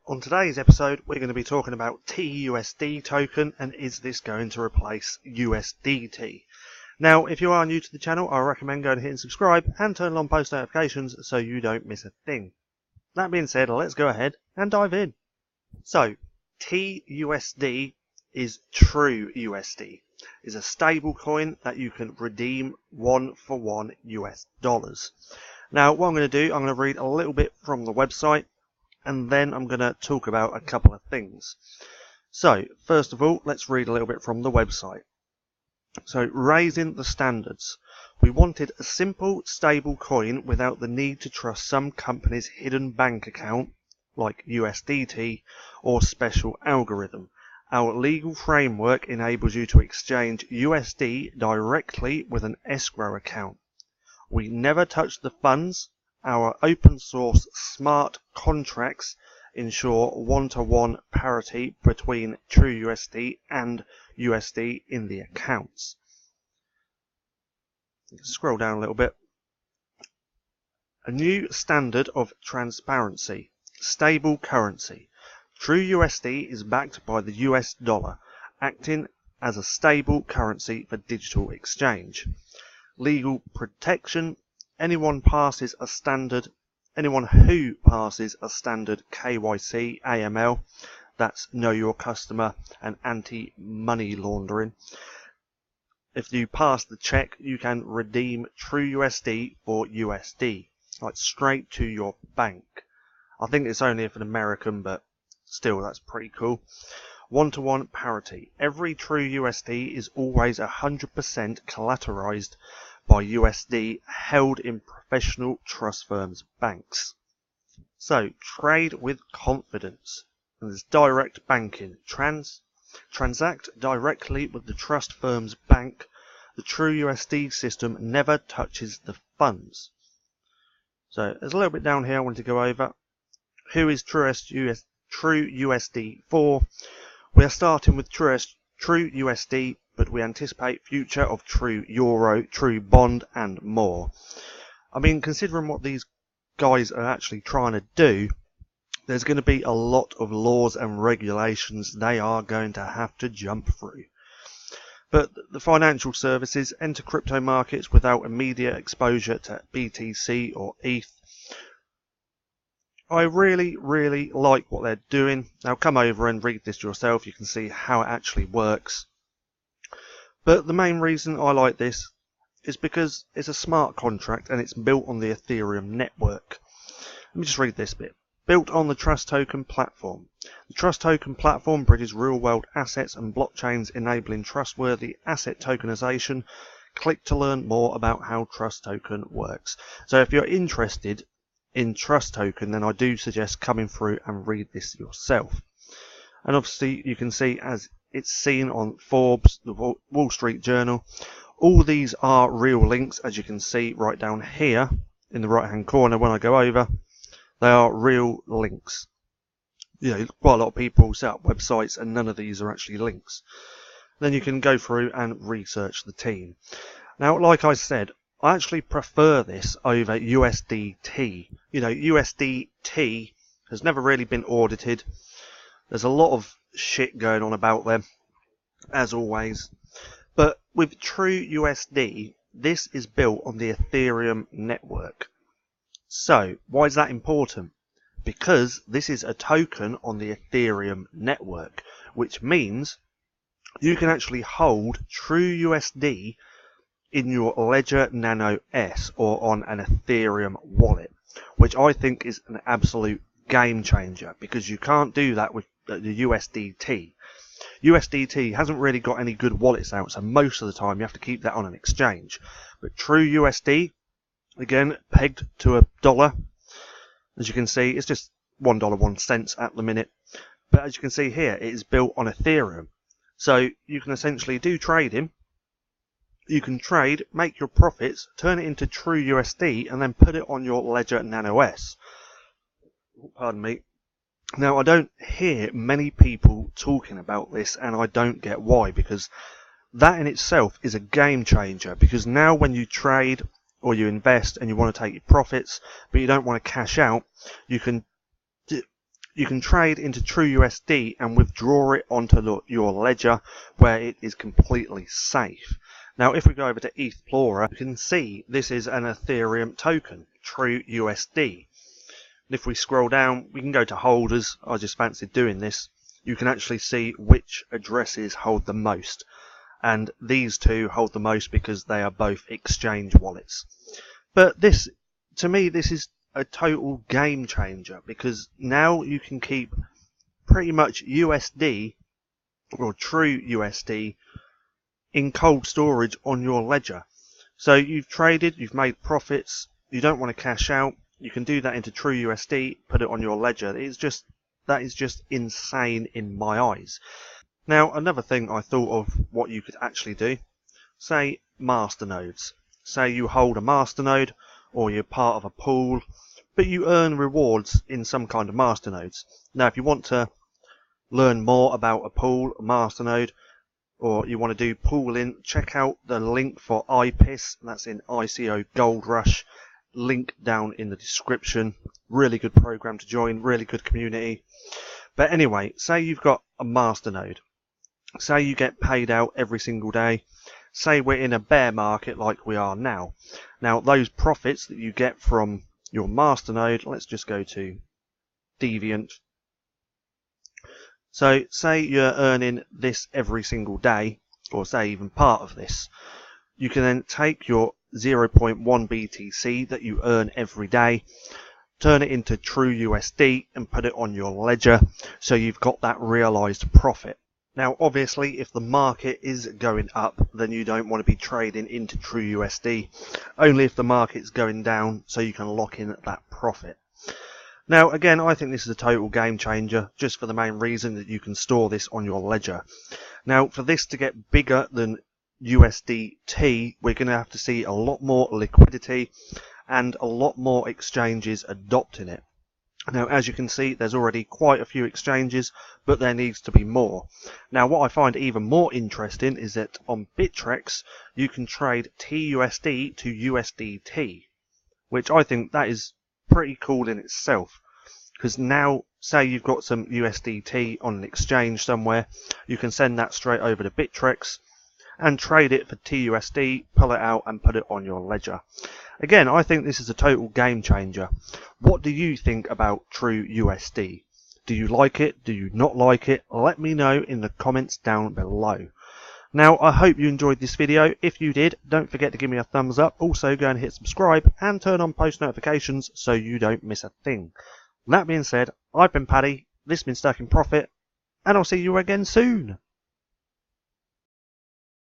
On today's episode, we're going to be talking about TUSD token and is this going to replace USDT. Now, if you are new to the channel, I recommend going ahead and subscribe and turn on post notifications so you don't miss a thing. That being said, let's go ahead and dive in. So, TUSD is True USD. It's a stable coin that you can redeem 1-for-1 US dollars. Now, what I'm going to do, I'm going to read a little bit from the website, and then I'm going to talk about a couple of things. So, first of all, let's read a little bit from the website. So, raising the standards. We wanted a simple, stable coin without the need to trust some company's hidden bank account, like USDT, or special algorithm. Our legal framework enables you to exchange USD directly with an escrow account. We never touch the funds. Our open source smart contracts ensure one-to-one parity between TrueUSD and USD in the accounts. Scroll down a little bit. A new standard of transparency. Stable currency. TrueUSD is backed by the US dollar, acting as a stable currency for digital exchange. Legal protection. Anyone who passes a standard KYC, AML, that's Know Your Customer and anti-money laundering. If you pass the check, you can redeem TrueUSD for USD, like straight to your bank. I think it's only if an American, but still, that's pretty cool. One-to-one parity. Every TrueUSD is always 100% collateralized by USD held in professional trust firms' banks. So, trade with confidence. And there's direct banking. Transact directly with the trust firm's bank. The TrueUSD system never touches the funds. So, there's a little bit down here I want to go over. Who is TrueUSD for? We are starting with TrueUSD, but we anticipate future of True Euro, True Bond, and more. I mean, considering what these guys are actually trying to do, there's going to be a lot of laws and regulations they are going to have to jump through. But the financial services enter crypto markets without immediate exposure to BTC or ETH. I really like what they're doing. Now come over and read this yourself. You can see how it actually works. But the main reason I like this is because it's a smart contract and it's built on the Ethereum network. Let me just read this bit. Built on the Trust Token platform. The Trust Token platform bridges real-world assets and blockchains, enabling trustworthy asset tokenization. Click to learn more about how Trust Token works. So if you're interested in Trust Token, then I do suggest coming through and read this yourself. And obviously you can see as it's seen on Forbes, the Wall Street Journal. All these are real links, as you can see right down here in the right hand corner when I go over. They are real links. You know, quite a lot of people set up websites and none of these are actually links. Then you can go through and research the team. Now, like I said, I actually prefer this over USDT. You know, USDT has never really been audited. There's a lot of shit going on about them, as always. But with TrueUSD, this is built on the Ethereum network. So, why is that important? Because this is a token on the Ethereum network, which means you can actually hold TrueUSD in your Ledger Nano S or on an Ethereum wallet, which I think is an absolute game changer because you can't do that with the USDT. USDT hasn't really got any good wallets out, so most of the time you have to keep that on an exchange. But TrueUSD, again, pegged to $1. As you can see, it's just $1.01 at the minute. But as you can see here, it is built on Ethereum. So you can essentially do trading. You can trade, make your profits, turn it into TrueUSD, and then put it on your Ledger Nano S. Pardon me. Now, I don't hear many people talking about this, and I don't get why, because that in itself is a game changer. Because now when you trade or you invest and you want to take your profits, but you don't want to cash out, you can you can trade into TrueUSD and withdraw it onto your ledger where it is completely safe. Now, if we go over to Explorer, you can see this is an Ethereum token, TrueUSD. If we scroll down, we can go to holders. I just fancied doing this. You can actually see which addresses hold the most. And these two hold the most because they are both exchange wallets. But this, to me, this is a total game changer, because now you can keep pretty much USD or TrueUSD in cold storage on your ledger. So you've traded, you've made profits, you don't want to cash out, you can do that into TrueUSD, put it on your ledger. That is just insane in my eyes. Now, another thing I thought of what you could actually do, say masternodes. Say you hold a masternode, or you're part of a pool, but you earn rewards in some kind of masternodes. Now, if you want to learn more about a pool, a masternode, or you want to do pooling, check out the link for IPIS, that's in ICO Gold Rush, link down in the description. Really good program to join, really good community. But anyway, say you've got a masternode. Say you get paid out every single day. Say we're in a bear market like we are now. Now, those profits that you get from your masternode, let's just go to Deviant. So say you're earning this every single day, or say even part of this. You can then take your 0.1 BTC that you earn every day, turn it into TrueUSD and put it on your ledger, so you've got that realized profit. Now, obviously, if the market is going up, then you don't want to be trading into TrueUSD. Only if the market's going down, so you can lock in that profit. Now, again, I think this is a total game changer, just for the main reason that you can store this on your ledger. Now, for this to get bigger than USDT, we're going to have to see a lot more liquidity and a lot more exchanges adopting it. Now, as you can see, there's already quite a few exchanges, but there needs to be more. Now, what I find even more interesting is that on Bittrex, you can trade TUSD to USDT, which I think that is pretty cool in itself. Because now, say you've got some USDT on an exchange somewhere, you can send that straight over to Bittrex and trade it for TUSD, pull it out and put it on your ledger. Again, I think this is a total game changer. What do you think about TrueUSD? Do you like it? Do you not like it? Let me know in the comments down below. Now, I hope you enjoyed this video. If you did, don't forget to give me a thumbs up. Also, go and hit subscribe and turn on post notifications so you don't miss a thing. That being said, I've been Paddy, this has been StackinProfit, and I'll see you again soon.